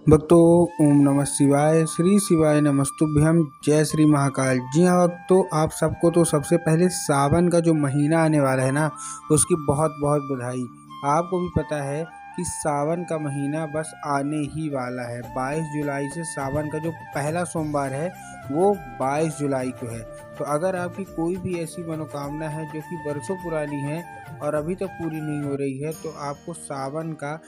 भक्तों, ओम नमः शिवाय। श्री शिवाय नमस्तुभ्यम। जय श्री महाकाल। जी हाँ भक्तों, आप सबको तो सबसे पहले सावन का जो महीना आने वाला है ना, उसकी बहुत बहुत बधाई। आपको भी पता है कि सावन का महीना बस आने ही वाला है। 22 जुलाई से सावन का जो पहला सोमवार है वो 22 जुलाई को है। तो अगर आपकी कोई भी ऐसी मनोकामना है जो कि बरसों पुरानी है और अभी तक पूरी नहीं हो रही है, तो आपको सावन का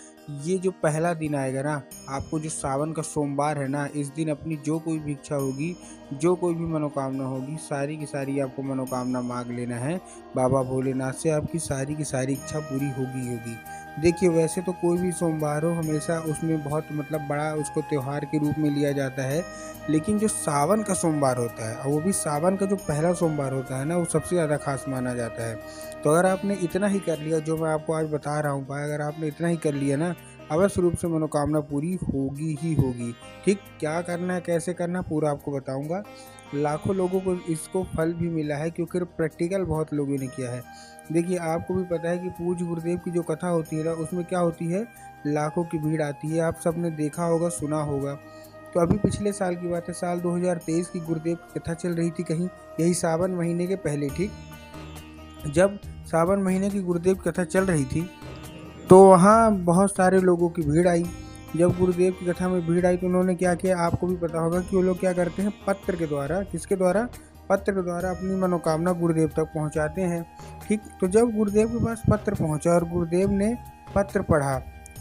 ये जो पहला दिन आएगा ना, आपको जो सावन का सोमवार है ना, इस दिन अपनी जो कोई भी इच्छा होगी, जो कोई भी मनोकामना होगी, सारी की सारी आपको मनोकामना मांग लेना है। बाबा भोलेनाथ से आपकी सारी की सारी इच्छा पूरी होगी होगी। देखिए, वैसे तो कोई भी सोमवार हो हमेशा उसमें बहुत बड़ा उसको त्यौहार के रूप में लिया जाता है, लेकिन जो सावन का सोमवार होता है और वो भी सावन का जो पहला सोमवार होता है ना, वो सबसे ज़्यादा खास माना जाता है। तो अगर आपने इतना ही कर लिया जो मैं आपको आज बता रहा हूँ भाई, अगर आपने इतना ही कर लिया ना, अवश्य रूप से मनोकामना पूरी होगी ही होगी। ठीक, क्या करना है, कैसे करना है, पूरा आपको बताऊंगा। लाखों लोगों को इसको फल भी मिला है क्योंकि प्रैक्टिकल बहुत लोगों ने किया है। देखिए, आपको भी पता है कि पूज्य गुरुदेव की जो कथा होती है ना, उसमें क्या होती है, लाखों की भीड़ आती है। आप सबने देखा होगा, सुना होगा। तो अभी पिछले साल की बात है, साल 2023 की गुरुदेव की कथा चल रही थी कहीं, यही सावन महीने के पहले। ठीक, जब सावन महीने की गुरुदेव की कथा चल रही थी तो वहाँ बहुत सारे लोगों की भीड़ आई। जब गुरुदेव की कथा में भीड़ आई तो उन्होंने क्या किया, आपको भी पता होगा कि वो लोग क्या करते हैं, पत्र के द्वारा, किसके द्वारा, पत्र के द्वारा अपनी मनोकामना गुरुदेव तक पहुंचाते हैं। ठीक, तो जब गुरुदेव के पास पत्र पहुंचा और गुरुदेव ने पत्र पढ़ा,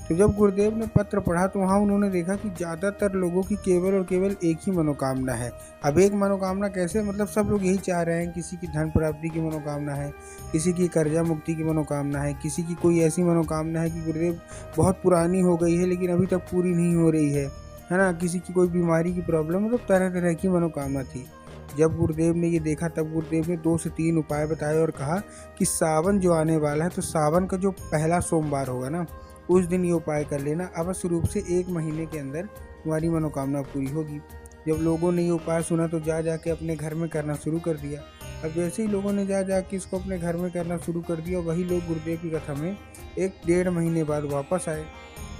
तो जब गुरुदेव ने पत्र पढ़ा तो वहाँ उन्होंने देखा कि ज़्यादातर लोगों की केवल और केवल एक ही मनोकामना है। अब एक मनोकामना कैसे, मतलब सब लोग यही चाह रहे हैं। किसी की धन प्राप्ति की मनोकामना है, किसी की कर्जा मुक्ति की मनोकामना है, किसी की कोई ऐसी मनोकामना है कि गुरुदेव बहुत पुरानी हो गई है लेकिन अभी तक पूरी नहीं हो रही है ना। किसी की कोई बीमारी की प्रॉब्लम, मतलब तरह तरह की मनोकामना थी। जब गुरुदेव ने ये देखा तब गुरुदेव ने 2 से 3 उपाय बताए और कहा कि सावन जो आने वाला है, तो सावन का जो पहला सोमवार होगा ना, उस दिन ये उपाय कर लेना। अवश्य रूप से 1 महीने के अंदर तुम्हारी मनोकामना पूरी होगी। जब लोगों ने ये उपाय सुना तो जा के अपने घर में करना शुरू कर दिया। अब जैसे ही लोगों ने जा के इसको अपने घर में करना शुरू कर दिया, वही लोग गुरुदेव की कथा में 1-1.5 महीने बाद वापस आए।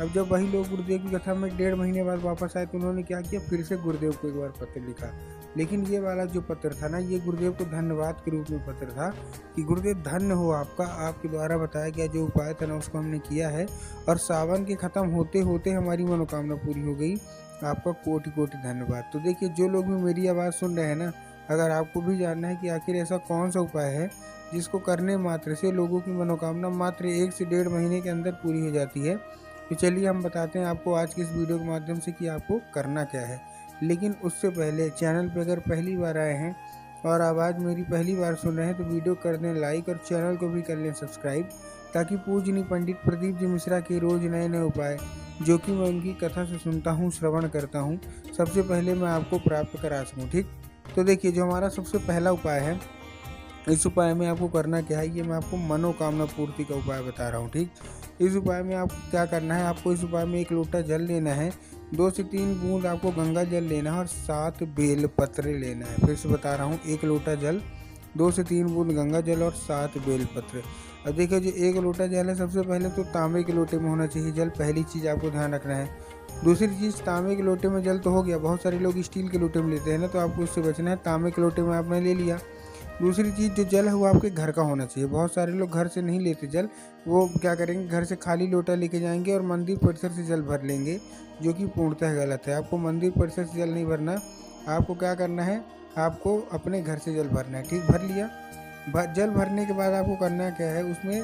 अब जब वही लोग गुरुदेव की कथा में 1.5 महीने बाद वापस आए तो उन्होंने क्या किया, फिर से गुरुदेव को एक बार पत्र लिखा। लेकिन ये वाला जो पत्र था ना, ये गुरुदेव को धन्यवाद के रूप में पत्र था कि गुरुदेव धन्य हो आपका, आपके द्वारा बताया गया जो उपाय था ना, उसको हमने किया है और सावन के ख़त्म होते होते हमारी मनोकामना पूरी हो गई। आपका कोटि कोटि धन्यवाद। तो देखिए, जो लोग भी मेरी आवाज़ सुन रहे हैं ना, अगर आपको भी जानना है कि आखिर ऐसा कौन सा उपाय है जिसको करने मात्र से लोगों की मनोकामना मात्र 1 से 1.5 महीने के अंदर पूरी हो जाती है, तो चलिए हम बताते हैं आपको आज की इस वीडियो के माध्यम से कि आपको करना क्या है। लेकिन उससे पहले चैनल पर अगर पहली बार आए हैं और आवाज़ मेरी पहली बार सुन रहे हैं तो वीडियो कर दें लाइक और चैनल को भी कर लें सब्सक्राइब, ताकि पूजनीय पंडित प्रदीप जी मिश्रा के रोज़ नए नए उपाय जो कि मैं उनकी कथा से सुनता हूँ, श्रवण करता हूँ, सबसे पहले मैं आपको प्राप्त करा सकूँ। ठीक, तो देखिए, जो हमारा सबसे पहला उपाय है, इस उपाय में आपको करना क्या है, ये मैं आपको मनोकामना पूर्ति का उपाय बता रहा हूँ। ठीक, इस उपाय में आपको क्या करना है, आपको इस उपाय में 1 लोटा जल लेना है, 2 से 3 बूंद आपको गंगा जल लेना है और 7 बेल पत्र लेना है। फिर से बता रहा हूँ, 1 लोटा जल, 2 से 3 बूंद गंगा जल और 7 बेल पत्र। अब देखिए, जो 1 लोटा जल है, सबसे पहले तो तांबे के लोटे में होना चाहिए जल, पहली चीज़ आपको ध्यान रखना है। दूसरी चीज़, तांबे के लोटे में जल तो हो गया, बहुत सारे लोग स्टील के लोटे में लेते हैं ना, तो आपको उससे बचना है। तांबे के लोटे में आपने ले लिया। दूसरी चीज़, जो जल है वो आपके घर का होना चाहिए। बहुत सारे लोग घर से नहीं लेते जल, वो क्या करेंगे, घर से खाली लोटा लेके जाएंगे और मंदिर परिसर से जल भर लेंगे, जो कि पूर्णतः गलत है। आपको मंदिर परिसर से जल नहीं भरना, आपको क्या करना है, आपको अपने घर से जल भरना है। ठीक, भर लिया। जल भरने के बाद आपको करना क्या है, उसमें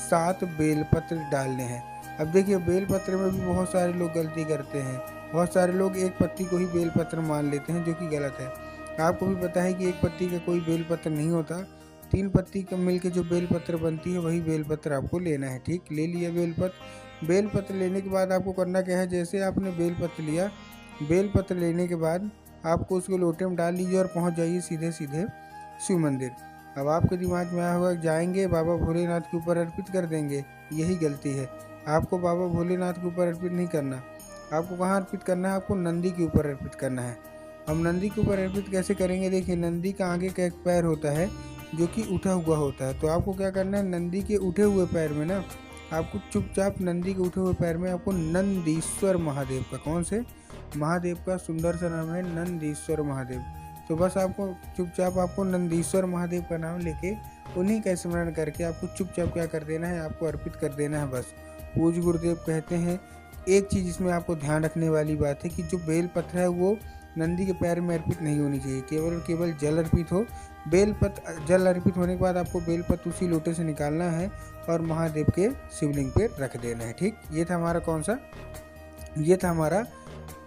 7 बेलपत्र डालने हैं। अब देखिए, बेलपत्र में भी बहुत सारे लोग गलती करते हैं। बहुत सारे लोग एक पत्ती को ही बेलपत्र मान लेते हैं, जो कि गलत है। आपको भी पता है कि एक पत्ती का कोई बेलपत्र नहीं होता, 3 पत्ती का मिलके जो बेलपत्र बनती है वही बेलपत्र आपको लेना है। ठीक, ले लिया बेलपत्र। बेलपत्र लेने के बाद आपको करना क्या है, जैसे आपने बेलपत्र लिया, बेलपत्र लेने के बाद आपको उसको लोटे में डाल लीजिए और पहुंच जाइए सीधे सीधे शिव मंदिर। अब आपके दिमाग में आया होगा, जाएंगे बाबा भोलेनाथ के ऊपर अर्पित कर देंगे, यही गलती है। आपको बाबा भोलेनाथ के ऊपर अर्पित नहीं करना, आपको कहाँ अर्पित करना है, आपको नंदी के ऊपर अर्पित करना है। हम नंदी के ऊपर अर्पित कैसे करेंगे, देखिए, नंदी का आगे का एक पैर होता है जो कि उठा हुआ होता है, तो आपको क्या करना है, नंदी के उठे हुए पैर में ना आपको चुपचाप नंदी के उठे हुए पैर में आपको नंदीश्वर महादेव का, कौन से महादेव का सुंदर सा नाम है नंदीश्वर महादेव। तो बस आपको चुपचाप आपको नंदीश्वर महादेव का नाम लेके उन्हीं का स्मरण करके आपको चुपचाप क्या कर देना है, आपको अर्पित कर देना है बस। पूज्य गुरुदेव कहते हैं एक चीज़ इसमें आपको ध्यान रखने वाली बात है कि जो बेल पत्र है वो नंदी के पैर में अर्पित नहीं होनी चाहिए, केवल जल अर्पित हो। जल अर्पित होने के बाद आपको बेलपत्र उसी लोटे से निकालना है और महादेव के शिवलिंग पे रख देना है। ठीक, ये था हमारा कौन सा, ये था हमारा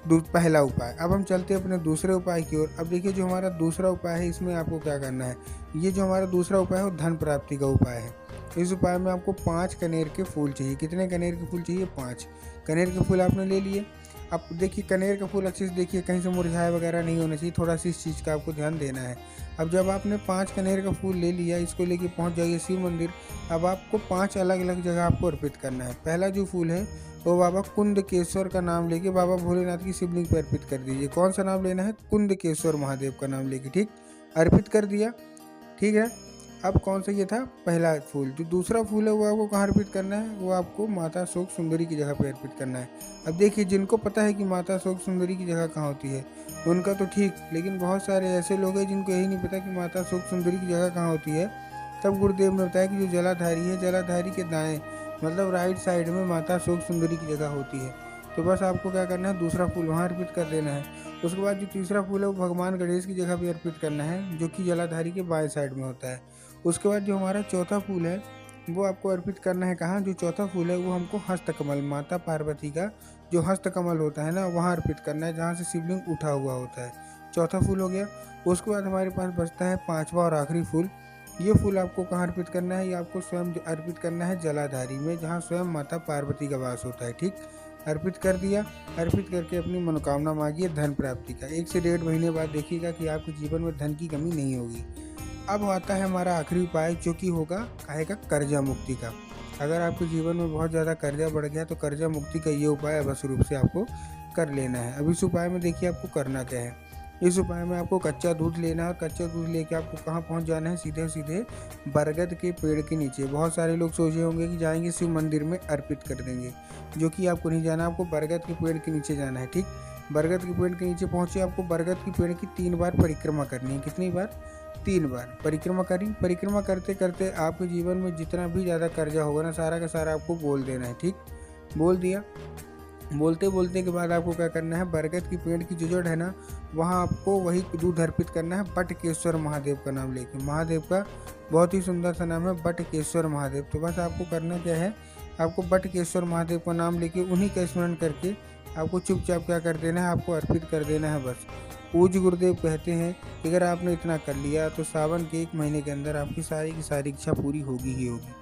पहला उपाय। अब हम चलते हैं अपने दूसरे उपाय की ओर। अब देखिए जो हमारा दूसरा उपाय है इसमें आपको क्या करना है, ये जो हमारा दूसरा उपाय है वो धन प्राप्ति का उपाय है। इस उपाय में आपको 5 कनेर के फूल चाहिए। कितने कनेर के फूल चाहिए, 5 कनेर के फूल आपने ले लिए। अब देखिए कनेर का फूल अच्छे से देखिए, कहीं से मुरझाया वगैरह नहीं होना चाहिए, थोड़ा सा इस चीज़ का आपको ध्यान देना है। अब जब आपने 5 कनेर का फूल ले लिया, इसको लेके पहुंच जाइए शिव मंदिर। अब आपको 5 अलग अलग जगह आपको अर्पित करना है। पहला जो फूल है वो बाबा कुंदकेश्वर का नाम लेके बाबा भोलेनाथ की शिवलिंग पर अर्पित कर दीजिए। कौन सा नाम लेना है, कुंदकेश्वर महादेव का नाम लेके। ठीक, अर्पित कर दिया, ठीक है। अब कौन सा ये था पहला फूल। जो दूसरा फूल है वो आपको कहाँ अर्पित करना है, वो आपको माता शोक सुंदरी की जगह पर अर्पित करना है। अब देखिए जिनको पता है कि माता शोक सुंदरी की जगह कहाँ होती है उनका तो ठीक, लेकिन बहुत सारे ऐसे लोग हैं जिनको यही नहीं पता कि माता शोक सुंदरी की जगह कहाँ होती है। तब गुरुदेव ने बताया कि जो जलाधारी है, जलाधारी के दाएं मतलब राइट साइड में माता शोक सुंदरी की जगह होती है। तो बस आपको क्या करना है, दूसरा फूल वहाँ अर्पित कर देना है। उसके बाद जो तीसरा फूल है वो भगवान गणेश की जगह भी अर्पित करना है, जो कि जलाधारी के बाएं साइड में होता है। उसके बाद जो हमारा चौथा फूल है वो आपको अर्पित करना है कहाँ, जो चौथा फूल है वो हमको हस्तकमल, माता पार्वती का जो हस्तकमल होता है ना वहाँ अर्पित करना है, जहाँ से शिवलिंग उठा हुआ होता है। चौथा फूल हो गया। उसके बाद हमारे पास बचता है 5वां और आखिरी फूल। ये फूल आपको कहाँ अर्पित करना है, ये आपको स्वयं अर्पित करना है जलाधारी में, जहाँ स्वयं माता पार्वती का वास होता है। ठीक, अर्पित कर दिया। अर्पित करके अपनी मनोकामना मांगिए धन प्राप्ति का। 1 से 1.5 महीने बाद देखिएगा कि आपके जीवन में धन की कमी नहीं होगी। अब आता है हमारा आखिरी उपाय, जो कि होगा काहे का, कर्जा मुक्ति का। अगर आपके जीवन में बहुत ज़्यादा कर्जा बढ़ गया तो कर्जा मुक्ति का ये उपाय अवश्य रूप से आपको कर लेना है। अब इस उपाय में देखिए आपको करना क्या है। इस उपाय में आपको कच्चा दूध लेना है। कच्चा दूध लेके आपको कहाँ पहुँच जाना है, सीधे सीधे बरगद के पेड़ के नीचे। बहुत सारे लोग सोचे होंगे कि जाएंगे शिव मंदिर में अर्पित कर देंगे, जो कि आपको नहीं जाना, आपको बरगद के पेड़ के नीचे जाना है। ठीक, बरगद के पेड़ के नीचे पहुँचे, आपको बरगद के पेड़ की 3 बार परिक्रमा करनी है। कितनी बार, 3 बार परिक्रमा करी। परिक्रमा करते करते आपके जीवन में जितना भी ज़्यादा कर्जा होगा ना, सारा का सारा आपको बोल देना है। ठीक, बोल दिया। बोलते बोलते के बाद आपको क्या करना है, बरगद की पेड़ की जो जड़ है ना वहाँ आपको वही दूध अर्पित करना है बटकेश्वर महादेव का नाम लेके। महादेव का बहुत ही सुंदर सा नाम है बटकेश्वर महादेव। तो बस आपको करना क्या है, आपको बटकेश्वर महादेव का नाम लेके उन्हीं का स्मरण करके आपको चुपचाप क्या कर देना है, आपको अर्पित कर देना है बस। पूज्य गुरुदेव कहते हैं कि अगर आपने इतना कर लिया तो सावन के 1 महीने के अंदर आपकी सारी की सारी इच्छा पूरी होगी ही होगी।